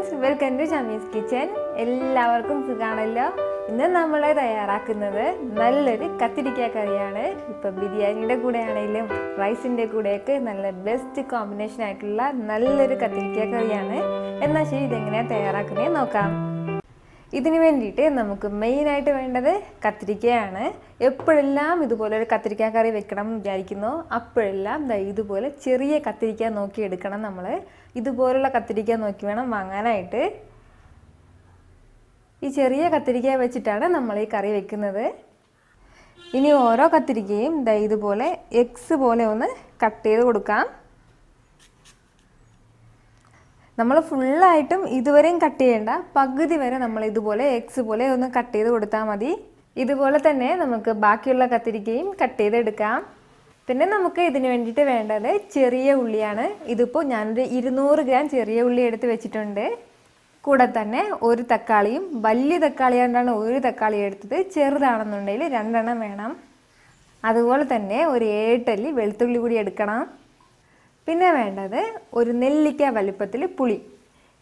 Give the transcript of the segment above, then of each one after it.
Friends, welcome to Shamees kitchen. എല്ലാവർക്കും സുഖാണല്ലോ. ഇന്ന് നമ്മൾ തയ്യാറാക്കുന്നത് നല്ലൊരു കത്തിരിക്ക കറിയാണ്. ഇപ്പം ബിരിയാണിയുടെ കൂടെ ആണെങ്കിലും റൈസിൻ്റെ കൂടെയൊക്കെ നല്ല ബെസ്റ്റ് കോമ്പിനേഷൻ ആയിട്ടുള്ള നല്ലൊരു കത്തിരിക്ക കറിയാണ്. എന്നാൽ ശരി, ഇതെങ്ങനെയാണ് തയ്യാറാക്കുന്നത് നോക്കാം. ഇതിന് വേണ്ടിയിട്ട് നമുക്ക് മെയിനായിട്ട് വേണ്ടത് കത്തിരിക്കയാണ്. എപ്പോഴെല്ലാം ഇതുപോലെ ഒരു കത്തിരിക്ക കറി വെക്കണം എന്ന് വിചാരിക്കുന്നു, അപ്പോഴെല്ലാം ഇതുപോലെ ചെറിയ കത്തിരിക്ക നോക്കി എടുക്കണം. നമ്മൾ ഇതുപോലുള്ള കത്തിരിക്ക നോക്കി വേണം വാങ്ങാനായിട്ട്. ഈ ചെറിയ കത്തിരിക്ക വെച്ചിട്ടാണ് നമ്മൾ ഈ കറി വെക്കുന്നത്. ഇനി ഓരോ കത്തിരിക്കയും ഇതുപോലെ എക്സ് പോലെ ഒന്ന് കട്ട് ചെയ്ത് കൊടുക്കാം. നമ്മൾ ഫുള്ളായിട്ടും ഇതുവരെയും കട്ട് ചെയ്യേണ്ട, പകുതി വരെ നമ്മൾ ഇതുപോലെ എക്സ് പോലെ ഒന്ന് കട്ട് ചെയ്ത് കൊടുത്താൽ മതി. ഇതുപോലെ തന്നെ നമുക്ക് ബാക്കിയുള്ള കത്തിരിക്കയും കട്ട് ചെയ്തെടുക്കാം. പിന്നെ നമുക്ക് ഇതിന് വേണ്ടിയിട്ട് വേണ്ടത് ചെറിയ ഉള്ളിയാണ്. ഇതിപ്പോൾ ഞാനൊരു 200 ഗ്രാം ചെറിയ ഉള്ളി എടുത്ത് വെച്ചിട്ടുണ്ട്. കൂടെ തന്നെ ഒരു തക്കാളിയും, വലിയ തക്കാളി കൊണ്ടാണ് ഒരു തക്കാളി എടുത്തത്, ചെറുതാണെന്നുണ്ടെങ്കിൽ 2 എണ്ണം വേണം. അതുപോലെ തന്നെ ഒരു 7 അല്ലി വെളുത്തുള്ളി കൂടി എടുക്കണം. പിന്നെ വേണ്ടത് ഒരു നെല്ലിക്ക വലിപ്പത്തിൽ പുളി.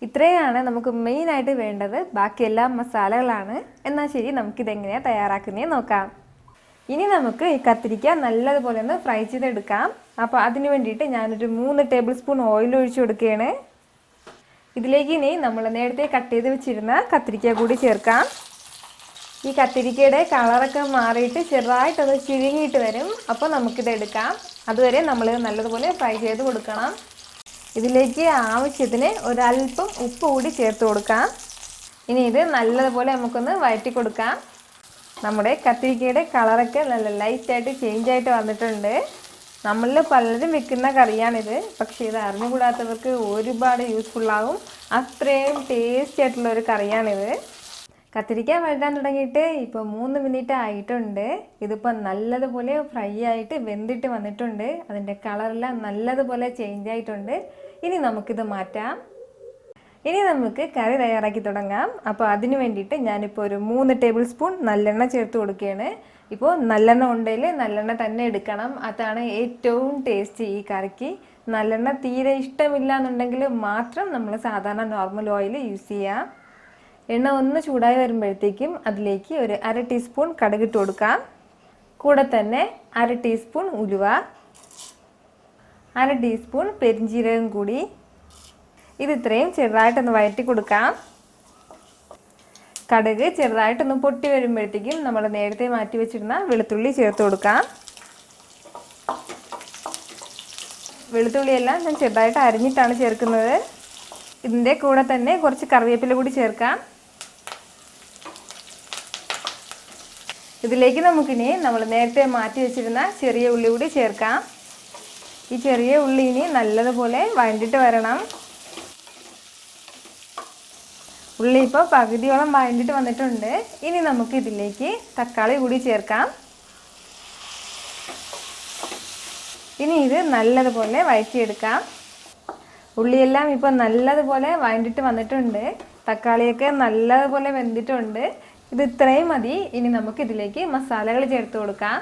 ഇത്രയാണ് നമുക്ക് മെയിനായിട്ട് വേണ്ടത്. ബാക്കിയെല്ലാം മസാലകളാണ്. എന്നാൽ ശരി, നമുക്കിതെങ്ങനെയാണ് തയ്യാറാക്കുന്നത് നോക്കാം. ഇനി നമുക്ക് ഈ കത്തിരിക്ക നല്ലതുപോലെ ഒന്ന് ഫ്രൈ ചെയ്തെടുക്കാം. അപ്പോൾ അതിന് വേണ്ടിയിട്ട് ഞാനൊരു 3 ടേബിൾ സ്പൂൺ ഓയിൽ ഒഴിച്ച് കൊടുക്കുകയാണ്. ഇതിലേക്ക് ഇനി നമ്മൾ നേരത്തെ കട്ട് ചെയ്ത് വെച്ചിരുന്ന കത്തിരിക്ക കൂടി ചേർക്കാം. ഈ കത്തിരിക്കയുടെ കളറൊക്കെ മാറിയിട്ട് ചെറുതായിട്ടൊന്ന് ചുരുങ്ങിയിട്ട് വരും. അപ്പോൾ നമുക്കിത് എടുക്കാം. അതുവരെ നമ്മൾ നല്ലതുപോലെ ഫ്രൈ ചെയ്ത് കൊടുക്കണം. ഇതിലേക്ക് ആവശ്യത്തിന് ഒരല്പം ഉപ്പ് കൂടി ചേർത്ത് കൊടുക്കാം. ഇനി ഇത് നല്ലതുപോലെ നമുക്കൊന്ന് വഴറ്റി കൊടുക്കാം. നമ്മുടെ കത്തിരിക്കയുടെ കളറൊക്കെ നല്ല ലൈറ്റായിട്ട് ചേഞ്ചായിട്ട് വന്നിട്ടുണ്ട്. നമ്മളിൽ പലരും വെക്കുന്ന കറിയാണിത്. പക്ഷേ ഇത് അറിഞ്ഞുകൂടാത്തവർക്ക് ഒരുപാട് യൂസ്ഫുള്ളാകും. അത്രയും ടേസ്റ്റി ആയിട്ടുള്ള ഒരു കറിയാണിത്. കത്തിരിക്ക വഴറ്റാൻ തുടങ്ങിയിട്ട് ഇപ്പോൾ 3 മിനിറ്റ് ആയിട്ടുണ്ട്. ഇതിപ്പോൾ നല്ലതുപോലെ ഫ്രൈ ആയിട്ട് വെന്തിട്ട് വന്നിട്ടുണ്ട്. അതിൻ്റെ കളറെല്ലാം നല്ലതുപോലെ ചേഞ്ച് ആയിട്ടുണ്ട്. ഇനി നമുക്കിത് മാറ്റാം. ഇനി നമുക്ക് കറി തയ്യാറാക്കി തുടങ്ങാം. അപ്പോൾ അതിന് വേണ്ടിയിട്ട് ഞാനിപ്പോൾ ഒരു 3 ടേബിൾ സ്പൂൺ നല്ലെണ്ണ ചേർത്ത് കൊടുക്കുകയാണ്. ഇപ്പോൾ നല്ലെണ്ണ ഉണ്ടെങ്കിൽ നല്ലെണ്ണ തന്നെ എടുക്കണം. അതാണ് ഏറ്റവും ടേസ്റ്റ് ഈ കറിക്ക്. നല്ലെണ്ണ തീരെ ഇഷ്ടമില്ല എന്നുണ്ടെങ്കിൽ മാത്രം നമ്മൾ സാധാരണ നോർമൽ ഓയിൽ യൂസ് ചെയ്യാം. എണ്ണ ഒന്ന് ചൂടായി വരുമ്പോഴത്തേക്കും അതിലേക്ക് ഒരു 1/2 ടീസ്പൂൺ കടുകിട്ട് കൊടുക്കാം. കൂടെ തന്നെ 1/2 ടീസ്പൂൺ ഉലുവ, 1/2 ടീസ്പൂൺ പെരിഞ്ജീരകം കൂടി. ഇത് ഇത്രയും ചെറുതായിട്ടൊന്ന് വഴറ്റി കൊടുക്കാം. കടുക് ചെറുതായിട്ടൊന്ന് പൊട്ടി വരുമ്പോഴത്തേക്കും നമ്മൾ നേരത്തെ മാറ്റി വെച്ചിരുന്ന വെളുത്തുള്ളി ചേർത്ത് കൊടുക്കാം. വെളുത്തുള്ളിയെല്ലാം ഞാൻ ചെറുതായിട്ട് അരിഞ്ഞിട്ടാണ് ചേർക്കുന്നത്. ഇതിൻ്റെ കൂടെ തന്നെ കുറച്ച് കറിവേപ്പില കൂടി ചേർക്കാം. ഇതിലേക്ക് നമുക്കിനി നമ്മൾ നേരത്തെ മാറ്റി വെച്ചിരുന്ന ചെറിയ ഉള്ളി കൂടി ചേർക്കാം. ഈ ചെറിയ ഉള്ളി ഇനി നല്ലതുപോലെ വഴണ്ടിട്ട് വരണം. ഉള്ളി ഇപ്പോൾ പകുതിയോളം വഴണ്ടിട്ട് വന്നിട്ടുണ്ട്. ഇനി നമുക്ക് ഇതിലേക്ക് തക്കാളി കൂടി ചേർക്കാം. ഇനി ഇത് നല്ലതുപോലെ വഴറ്റിയെടുക്കാം. ഉള്ളിയെല്ലാം ഇപ്പോൾ നല്ലതുപോലെ വഴണ്ടിട്ട് വന്നിട്ടുണ്ട്. തക്കാളിയൊക്കെ നല്ലതുപോലെ വെന്തിട്ടുണ്ട്. ഇത് ഇത്രയും മതി. ഇനി നമുക്ക് ഇതിലേക്ക് മസാലകൾ ചേർത്ത് കൊടുക്കാം.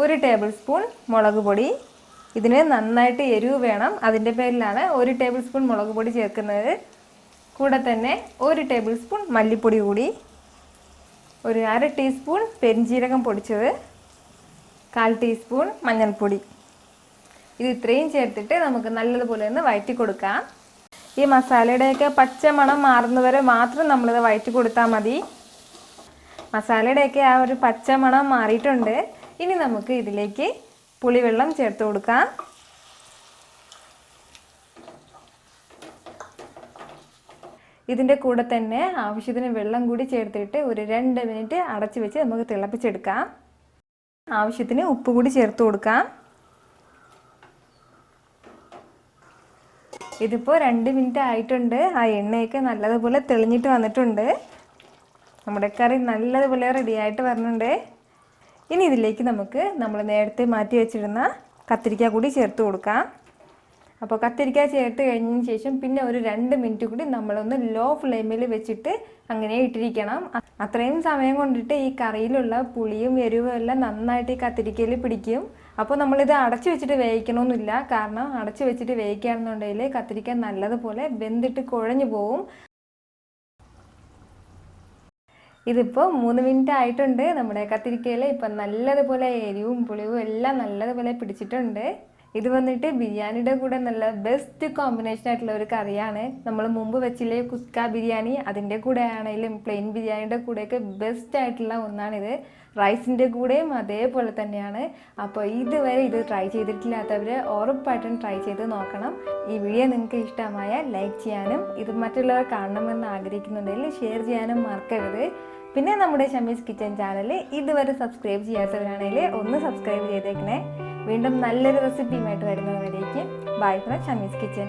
1 ടേബിൾ സ്പൂൺ മുളക് പൊടി. ഇതിന് നന്നായിട്ട് എരിവ് വേണം. അതിൻ്റെ പേരിലാണ് 1 ടേബിൾ സ്പൂൺ മുളക് പൊടി ചേർക്കുന്നത്. കൂടെ തന്നെ 1 ടേബിൾ സ്പൂൺ മല്ലിപ്പൊടി കൂടി, ഒരു 1/2 ടീസ്പൂൺ പെരിഞ്ജീരകം പൊടിച്ചത്, 1/4 ടീസ്പൂൺ മഞ്ഞൾപ്പൊടി. ഇത് ഇത്രയും ചേർത്തിട്ട് നമുക്ക് നല്ലതുപോലെ ഒന്ന് വഴറ്റി കൊടുക്കാം. ഈ മസാലയുടെയൊക്കെ പച്ച മണം മാറുന്നവരെ മാത്രം നമ്മളിത് വഴറ്റി കൊടുത്താൽ മതി. മസാലയുടെയൊക്കെ ആ ഒരു പച്ച മണം മാറിയിട്ടുണ്ട്. ഇനി നമുക്ക് ഇതിലേക്ക് പുളിവെള്ളം ചേർത്ത് കൊടുക്കാം. ഇതിൻ്റെ കൂടെ തന്നെ ആവശ്യത്തിന് വെള്ളം കൂടി ചേർത്തിട്ട് ഒരു 2 മിനിറ്റ് അടച്ചു വെച്ച് നമുക്ക് തിളപ്പിച്ചെടുക്കാം. ആവശ്യത്തിന് ഉപ്പ് കൂടി ചേർത്ത് കൊടുക്കാം. ഇതിപ്പോൾ 2 മിനിറ്റ് ആയിട്ടുണ്ട്. ആ എണ്ണയൊക്കെ നല്ലതുപോലെ തെളിഞ്ഞിട്ട് വന്നിട്ടുണ്ട്. നമ്മുടെ കറി നല്ലതുപോലെ റെഡിയായിട്ട് വരുന്നുണ്ട്. ഇനി ഇതിലേക്ക് നമുക്ക് നമ്മൾ നേരത്തെ മാറ്റി വെച്ചിരുന്ന കത്തിരിക്ക കൂടി ചേർത്ത് കൊടുക്കാം. അപ്പോൾ കത്തിരിക്ക ചേർത്ത് കഴിഞ്ഞതിന് ശേഷം പിന്നെ ഒരു 2 മിനിറ്റ് കൂടി നമ്മളൊന്ന് ലോ ഫ്ലെയിമിൽ വെച്ചിട്ട് അങ്ങനെ ഇട്ടിരിക്കണം. അത്രയും സമയം കൊണ്ടിട്ട് ഈ കറിയിലുള്ള പുളിയും എരിവും എല്ലാം നന്നായിട്ട് ഈ കത്തിരിക്കയിൽ പിടിക്കും. അപ്പോൾ നമ്മളിത് അടച്ചു വെച്ചിട്ട് വേവിക്കണമെന്നില്ല. കാരണം അടച്ചു വെച്ചിട്ട് വേവിക്കുകയാണെന്നുണ്ടെങ്കിൽ കത്തിരിക്ക നല്ലതുപോലെ വെന്തിട്ട് കുഴഞ്ഞു പോവും. ഇതിപ്പോൾ 3 മിനിറ്റ് ആയിട്ടുണ്ട്. നമ്മുടെ കത്തിരിക്കയിൽ ഇപ്പം നല്ലതുപോലെ എരിവും പുളിയും എല്ലാം നല്ലതുപോലെ പിടിച്ചിട്ടുണ്ട്. ഇത് വന്നിട്ട് ബിരിയാണിയുടെ കൂടെ നല്ല ബെസ്റ്റ് കോമ്പിനേഷൻ ആയിട്ടുള്ള ഒരു കറിയാണ്. നമ്മൾ മുമ്പ് വെച്ചില്ലേ കുസ്ക ബിരിയാണി, അതിൻ്റെ കൂടെ ആണെങ്കിലും പ്ലെയിൻ ബിരിയാണിയുടെ കൂടെയൊക്കെ ബെസ്റ്റ് ആയിട്ടുള്ള ഒന്നാണിത്. റൈസിൻ്റെ കൂടെയും അതേപോലെ തന്നെയാണ്. അപ്പോൾ ഇതുവരെ ഇത് ട്രൈ ചെയ്തിട്ടില്ലാത്തവർ ഉറപ്പായിട്ടും ട്രൈ ചെയ്ത് നോക്കണം. ഈ വീഡിയോ നിങ്ങൾക്ക് ഇഷ്ടമായ ലൈക്ക് ചെയ്യാനും ഇത് മറ്റുള്ളവർ കാണണമെന്ന് ആഗ്രഹിക്കുന്നുണ്ടെങ്കിൽ ഷെയർ ചെയ്യാനും മറക്കരുത്. പിന്നെ നമ്മുടെ ഷമീസ് കിച്ചൻ ചാനൽ ഇതുവരെ സബ്സ്ക്രൈബ് ചെയ്യാത്തവരാണെങ്കിൽ ഒന്ന് സബ്സ്ക്രൈബ് ചെയ്തേക്കണേ. വീണ്ടും നല്ലൊരു റെസിപ്പിയുമായിട്ട് വരുന്നവരേക്ക് ബൈ ഫ്രം ഷമീസ് കിച്ചൻ.